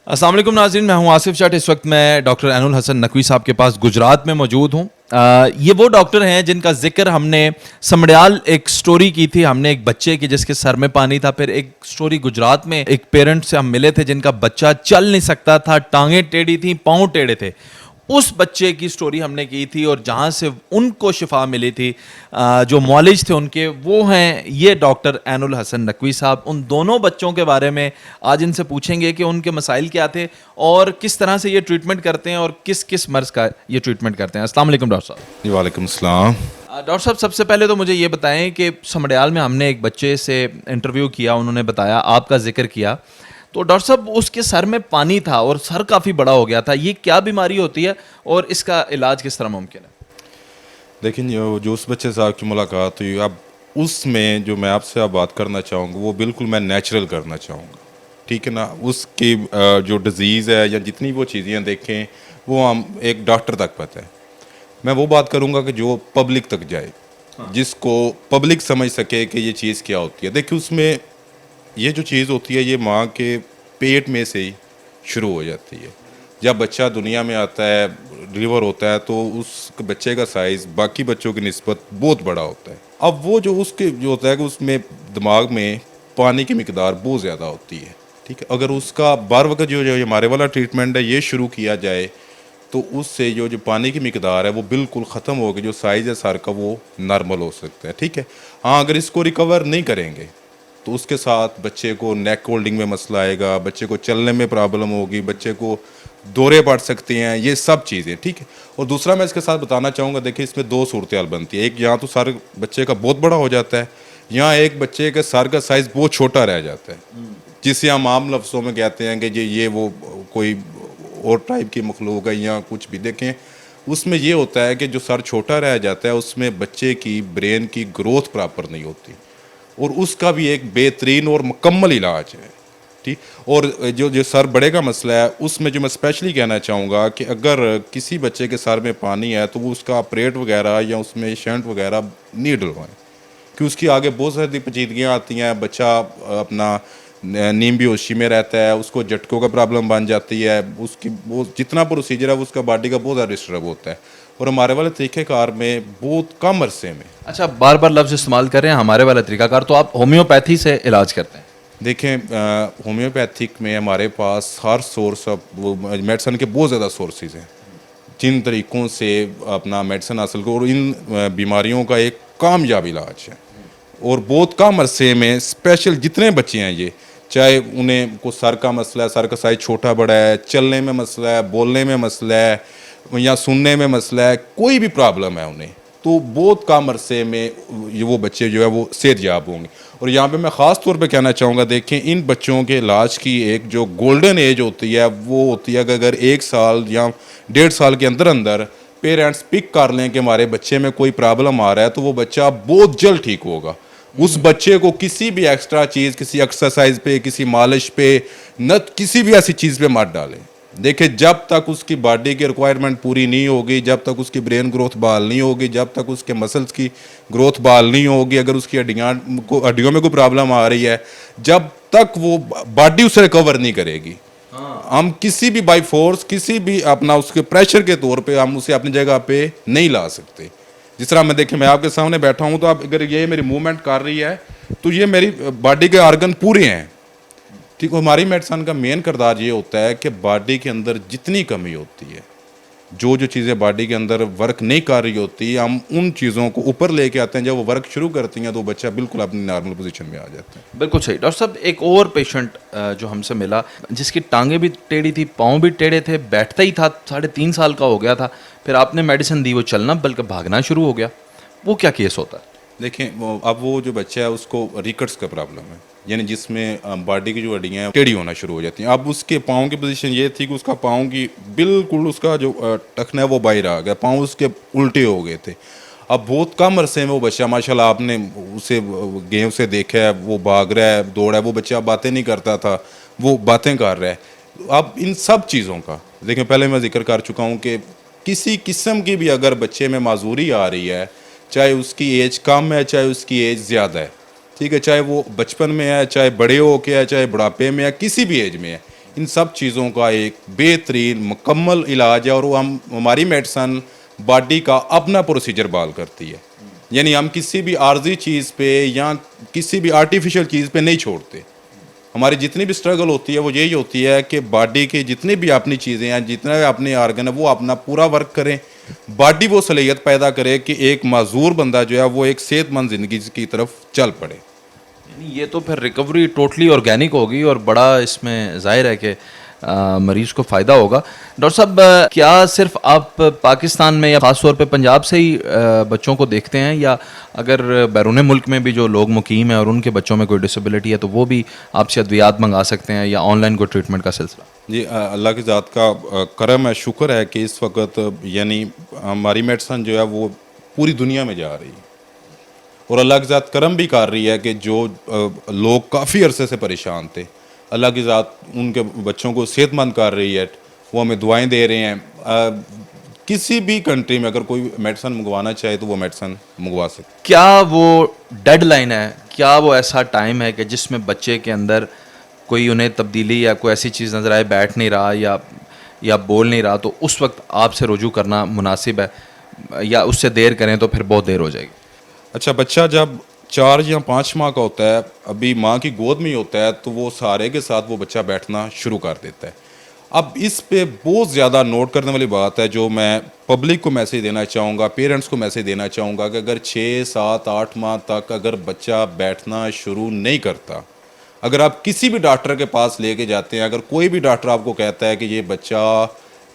अस्सलाम वालेकुम नाज़रीन, मैं हूं आसिफ चट। इस वक्त मैं डॉक्टर एनुल हसन नकवी साहब के पास गुजरात में मौजूद हूं। ये वो डॉक्टर हैं जिनका जिक्र हमने समड़ियाल एक स्टोरी की थी। हमने एक बच्चे की जिसके सर में पानी था, फिर एक स्टोरी गुजरात में एक पेरेंट से हम मिले थे जिनका बच्चा चल नहीं सकता था, टांगें टेढ़ी थी, पाँव टेढ़े थे। उस बच्चे की स्टोरी हमने की थी और जहाँ से उनको शिफा मिली थी, जो मौलिज थे उनके, वो हैं ये डॉक्टर एनुल हसन नकवी साहब। उन दोनों बच्चों के बारे में आज इनसे पूछेंगे कि उनके मसाइल क्या थे और किस तरह से ये ट्रीटमेंट करते हैं और किस किस मर्ज़ का ये ट्रीटमेंट करते हैं। अस्सलाम वालेकुम डॉक्टर साहब। जी वालेकुम सलाम। डॉक्टर साहब, सबसे पहले तो मुझे ये बताएं कि समड़ियाल में हमने एक बच्चे से इंटरव्यू किया, उन्होंने बताया, आपका जिक्र किया, तो डॉक्टर साहब उसके सर में पानी था और सर काफ़ी बड़ा हो गया था। ये क्या बीमारी होती है और इसका इलाज किस तरह मुमकिन है? लेकिन जो उस बच्चे साहब की मुलाकात हुई, अब उसमें जो मैं आपसे अब बात करना चाहूँगा वो बिल्कुल मैं नेचुरल करना चाहूँगा, ठीक है ना। उसकी जो डिज़ीज़ है या जितनी वो चीज़ें देखें वो हम एक डॉक्टर तक पता है। मैं वो बात करूँगा कि जो पब्लिक तक जाए, जिसको पब्लिक समझ सके कि ये चीज़ क्या होती है। देखिए उसमें ये जो चीज़ होती है ये माँ के पेट में से ही शुरू हो जाती है। जब बच्चा दुनिया में आता है, डिलीवर होता है, तो उस बच्चे का साइज़ बाकी बच्चों की निस्बत बहुत बड़ा होता है। अब वो जो उसके जो होता है कि उसमें दिमाग में पानी की मिकदार बहुत ज़्यादा होती है, ठीक है। अगर उसका बार वक्त जो हमारे वाला ट्रीटमेंट है ये शुरू किया जाए तो उससे जो पानी की मिकदार है वो बिल्कुल ख़त्म होगी, जो साइज़ है सर का वो नॉर्मल हो सकता है, ठीक है। हाँ, अगर इसको रिकवर नहीं करेंगे तो उसके साथ बच्चे को नेक होल्डिंग में मसला आएगा, बच्चे को चलने में प्रॉब्लम होगी, बच्चे को दौरे पड़ सकते हैं, ये सब चीज़ें, ठीक है। और दूसरा मैं इसके साथ बताना चाहूँगा, देखिए इसमें दो सूरत हाल बनती है। एक, यहाँ तो सर बच्चे का बहुत बड़ा हो जाता है, यहाँ एक बच्चे के सर का साइज़ बहुत छोटा रह जाता है, जिसे हम आम लफ्ज़ों में कहते हैं कि ये वो कोई और टाइप की मखलूक है या कुछ भी। देखें उसमें ये होता है कि जो सर छोटा रह जाता है उसमें बच्चे की ब्रेन की ग्रोथ प्रॉपर नहीं होती, और उसका भी एक बेहतरीन और मुकम्मल इलाज है, ठीक। और जो जो सर बड़े का मसला है उसमें जो मैं स्पेशली कहना चाहूँगा कि अगर किसी बच्चे के सर में पानी है तो वो उसका ऑपरेट वगैरह या उसमें शंट वगैरह नहीं डलवाएं, कि उसकी आगे बहुत सारी पेचीदगियाँ आती हैं। बच्चा अपना नीम बेहोशी में रहता है, उसको झटकों का प्रॉब्लम बन जाती है, उसकी वो जितना प्रोसीजर है उसका बॉडी का बहुत ज़्यादा डिस्टर्ब होता है, और हमारे वाले तरीक़ेकार में बहुत कम अरसे में। अच्छा, बार बार लफ्ज़ इस्तेमाल कर रहे हैं हमारे वाला तरीकाकार, तो आप होम्योपैथी से इलाज करते हैं? देखें होम्योपैथिक में हमारे पास हर सोर्स ऑफ वो मेडिसन के बहुत ज़्यादा सोर्सेज हैं, जिन तरीक़ों से अपना मेडिसन हासिल करो, और इन बीमारियों का एक कामयाब इलाज है। और बहुत कम अरसे में स्पेशल जितने बच्चे हैं ये, चाहे उन्हें को सर का मसला है, सर का साइज छोटा बड़ा है, चलने में मसला है, बोलने में मसला है या सुनने में मसला है, कोई भी प्रॉब्लम है उन्हें, तो बहुत कम अरसे में ये वो बच्चे जो है वो सेहतयाब होंगे। और यहाँ पे मैं ख़ास तौर पे कहना चाहूँगा, देखें इन बच्चों के इलाज की एक जो गोल्डन एज होती है वो होती है कि अगर 1 साल या 1.5 साल के अंदर अंदर पेरेंट्स पिक कर लें कि हमारे बच्चे में कोई प्रॉब्लम आ रहा है, तो वो बच्चा बहुत जल्द ठीक होगा। उस बच्चे को किसी भी एक्स्ट्रा चीज़, किसी एक्सरसाइज पे, किसी मालिश पे, न किसी भी ऐसी चीज़ पे मत डालें। देखिए जब तक उसकी बॉडी की रिक्वायरमेंट पूरी नहीं होगी, जब तक उसकी ब्रेन ग्रोथ बहाल नहीं होगी, जब तक उसके मसल्स की ग्रोथ बहाल नहीं होगी, अगर उसकी हड्डियों में कोई प्रॉब्लम आ रही है, जब तक वो बॉडी उसे रिकवर नहीं करेगी, हम किसी भी बाई फोर्स, किसी भी अपना उसके प्रेशर के तौर पे हम उसे अपनी जगह पे नहीं ला सकते। जिस तरह मैं देखें, मैं आपके सामने बैठा हूँ, तो आप अगर ये मेरी मूवमेंट कर रही है तो ये मेरी बॉडी के ऑर्गन पूरे हैं, ठीक। हमारी मेडिसिन का मेन किरदार ये होता है कि बॉडी के अंदर जितनी कमी होती है, जो जो चीज़ें बॉडी के अंदर वर्क नहीं कर रही होती, हम उन चीज़ों को ऊपर लेके आते हैं। जब वो वर्क शुरू करती हैं तो बच्चा बिल्कुल अपनी नॉर्मल पोजीशन में आ जाता है। बिल्कुल सही। डॉक्टर साहब, एक और पेशेंट जो हमसे मिला, जिसकी टांगें भी टेढ़ी थी, पाँव भी टेढ़े थे, बैठता ही था, 3.5 साल का हो गया था, फिर आपने मेडिसिन दी, वो चलना बल्कि भागना शुरू हो गया। वो क्या केस होता है? देखें अब वो जो बच्चा है उसको रिकट्स का प्रॉब्लम है, यानी जिसमें बॉडी की जो हड्डियाँ हैं टेढ़ी होना शुरू हो जाती हैं। अब उसके पाँव की पोजीशन ये थी कि उसका पाँव की बिल्कुल उसका जो टखना है वो बाहर आ गया, पाँव उसके उल्टे हो गए थे। अब बहुत कम अरसे में वो बच्चा, माशाल्लाह आपने उसे गेम से देखा है, वो भाग रहा है, दौड़ रहा है, वो बच्चा बातें नहीं करता था, वो बातें कर रहा है। अब इन सब चीज़ों का देखें, पहले मैं जिक्र कर चुका हूँ कि किसी किस्म की भी अगर बच्चे में माजूरी आ रही है, चाहे उसकी एज कम है चाहे उसकी एज ज़्यादा है, ठीक है, चाहे वो बचपन में है, चाहे बड़े हो के है, चाहे बुढ़ापे में है, किसी भी एज में है, इन सब चीज़ों का एक बेहतरीन मुकम्मल इलाज है, और वो हमारी मेडिसन बॉडी का अपना प्रोसीजर बाल करती है। यानी हम किसी भी आर्जी चीज़ पे या किसी भी आर्टिफिशियल चीज़ पे नहीं छोड़ते। हमारी जितनी भी स्ट्रगल होती है वो यही होती है कि बॉडी के जितनी भी अपनी चीज़ें हैं, जितने भी अपने आर्गन है, वो अपना पूरा वर्क करें, बॉडी वो सलाहियत पैदा करे कि एक माजूर बंदा जो है वो एक सेहतमंद ज़िंदगी की तरफ चल पड़े। यानी ये तो फिर रिकवरी टोटली ऑर्गेनिक होगी और बड़ा इसमें जाहिर है कि मरीज को फ़ायदा होगा। डॉक्टर साहब, क्या सिर्फ आप पाकिस्तान में या ख़ास तौर पे पंजाब से ही बच्चों को देखते हैं, या अगर बैरून मुल्क में भी जो लोग मुकीम हैं और उनके बच्चों में कोई डिसेबिलिटी है तो वो भी आपसे अद्वियात मंगा सकते हैं, या ऑनलाइन कोई ट्रीटमेंट का सिलसिला? जी, अल्लाह की ज़ात का करम है, शुक्र है कि इस वक्त यानी हमारी मेडिसन जो है वो पूरी दुनिया में जा रही है, और अल्लाह की ज़ात करम भी कर रही है कि जो लोग काफ़ी अरसे से परेशान थे, अल्लाह की ज़ात उनके बच्चों को सेहतमंद कर रही है, वो हमें दुआएं दे रहे हैं। किसी भी कंट्री में अगर कोई मेडिसन मंगवाना चाहे तो वो मेडिसन मंगवा सकते। क्या वो डेडलाइन है, क्या वो ऐसा टाइम है कि जिसमें बच्चे के अंदर कोई उन्हें तब्दीली या कोई ऐसी चीज़ नज़र आए, बैठ नहीं रहा या बोल नहीं रहा, तो उस वक्त आपसे रुजू करना मुनासिब है, या उससे देर करें तो फिर बहुत देर हो जाएगी? अच्छा, बच्चा जब 4 या 5 माह का होता है, अभी माँ की गोद में ही होता है, तो वो सहारे के साथ वो बच्चा बैठना शुरू कर देता है। अब इस पे बहुत ज़्यादा नोट करने वाली बात है, जो मैं पब्लिक को मैसेज देना चाहूँगा, पेरेंट्स को मैसेज देना चाहूँगा कि अगर 6, 7, 8 माह तक अगर बच्चा बैठना शुरू नहीं करता, अगर आप किसी भी डॉक्टर के पास लेके जाते हैं, अगर कोई भी डॉक्टर आपको कहता है कि ये बच्चा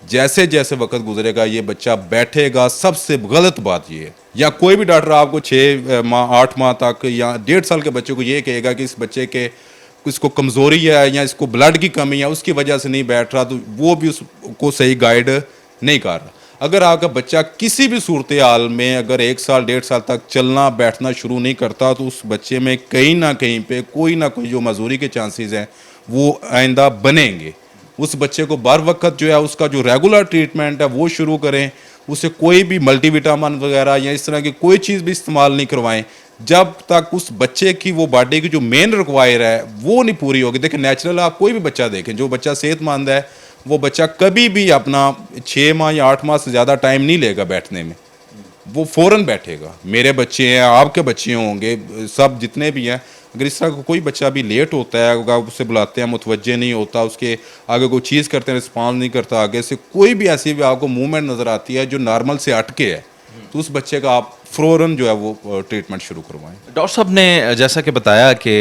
जैसे जैसे वक्त गुजरेगा ये बच्चा बैठेगा, सबसे गलत बात ये है। या कोई भी डॉक्टर आपको 6 माह 8 माह तक या 1.5 साल के बच्चे को ये कहेगा कि इस बच्चे के इसको कमज़ोरी है या इसको ब्लड की कमी है, उसकी वजह से नहीं बैठ रहा, तो वो भी उसको सही गाइड नहीं कर रहा। अगर आपका बच्चा किसी भी सूरत हाल में अगर 1 साल 1.5 साल तक चलना बैठना शुरू नहीं करता, तो उस बच्चे में कहीं ना कहीं पे कोई ना कोई जो मजूरी के चांसेस हैं वो आइंदा बनेंगे। उस बच्चे को बर वक्त जो है उसका जो रेगुलर ट्रीटमेंट है वो शुरू करें, उसे कोई भी मल्टीविटामिन वगैरह या इस तरह की कोई चीज़ भी इस्तेमाल नहीं करवाएं जब तक उस बच्चे की वो बॉडी की जो मेन रिक्वायर है वो नहीं पूरी होगी। देखिए, नेचुरल आप कोई भी बच्चा देखें, जो बच्चा सेहतमंद है वो बच्चा कभी भी अपना 6 माह या 8 माह से ज़्यादा टाइम नहीं लेगा बैठने में, वो फ़ौरन बैठेगा। मेरे बच्चे हैं, आपके बच्चे होंगे, सब जितने भी हैं, अगर इस तरह का कोई बच्चा भी लेट होता है, अगर उसे बुलाते हैं मुतवज्जे नहीं होता, उसके आगे कोई चीज़ करते हैं रिस्पॉन्स नहीं करता, आगे से कोई भी ऐसी भी आपको मूवमेंट नज़र आती है जो नॉर्मल से हटके है, तो उस बच्चे का आप फ़ौरन जो है वो ट्रीटमेंट शुरू करवाएं। डॉक्टर साहब ने जैसा कि बताया कि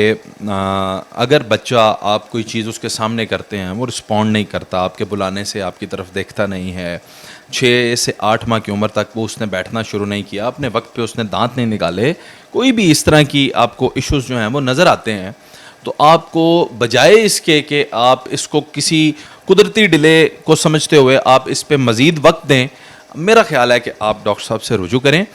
अगर बच्चा आप कोई चीज़ उसके सामने करते हैं वो रिस्पॉन्ड नहीं करता, आपके बुलाने से आपकी तरफ देखता नहीं है, 6 से 8 माह की उम्र तक वो उसने बैठना शुरू नहीं किया, अपने वक्त पे उसने दांत नहीं निकाले, कोई भी इस तरह की आपको इश्यूज जो हैं वो नज़र आते हैं, तो आपको बजाय इसके कि आप इसको किसी कुदरती डिले को समझते हुए आप इस पे मज़ीद वक्त दें, मेरा ख्याल है कि आप डॉक्टर साहब से रुजू करें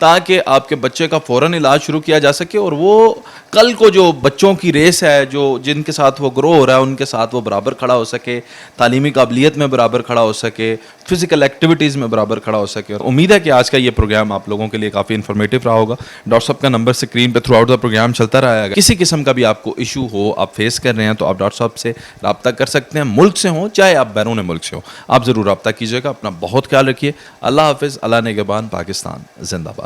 ताकि आपके बच्चे का फ़ौरन इलाज शुरू किया जा सके, और वो कल को जो बच्चों की रेस है जो जिनके साथ वो ग्रो हो रहा है उनके साथ वो बराबर खड़ा हो सके, तालीमी काबिलियत में बराबर खड़ा हो सके, फिज़िकल एक्टिविटीज़ में बराबर खड़ा हो सके। और उम्मीद है कि आज का ये प्रोग्राम आप लोगों के लिए काफ़ी इन्फॉर्मेटिव रहा होगा। डॉक्टर साहब का नंबर स्क्रीन पर थ्रू आउट द प्रोग्राम चलता रहेगा। किसी किस्म का भी आपको इशू हो, आप फेस कर रहे हैं, तो आप डॉक्टर साहब से रब्ता कर सकते हैं, मुल्क से हों चाहे आप बैरून मुल्क से हो, आप ज़रूर रब्ता कीजिएगा। अपना बहुत ख्याल रखिए। अल्लाह हाफिज़, अल्लाह निगहबान, पाकिस्तान जिंदाबाद।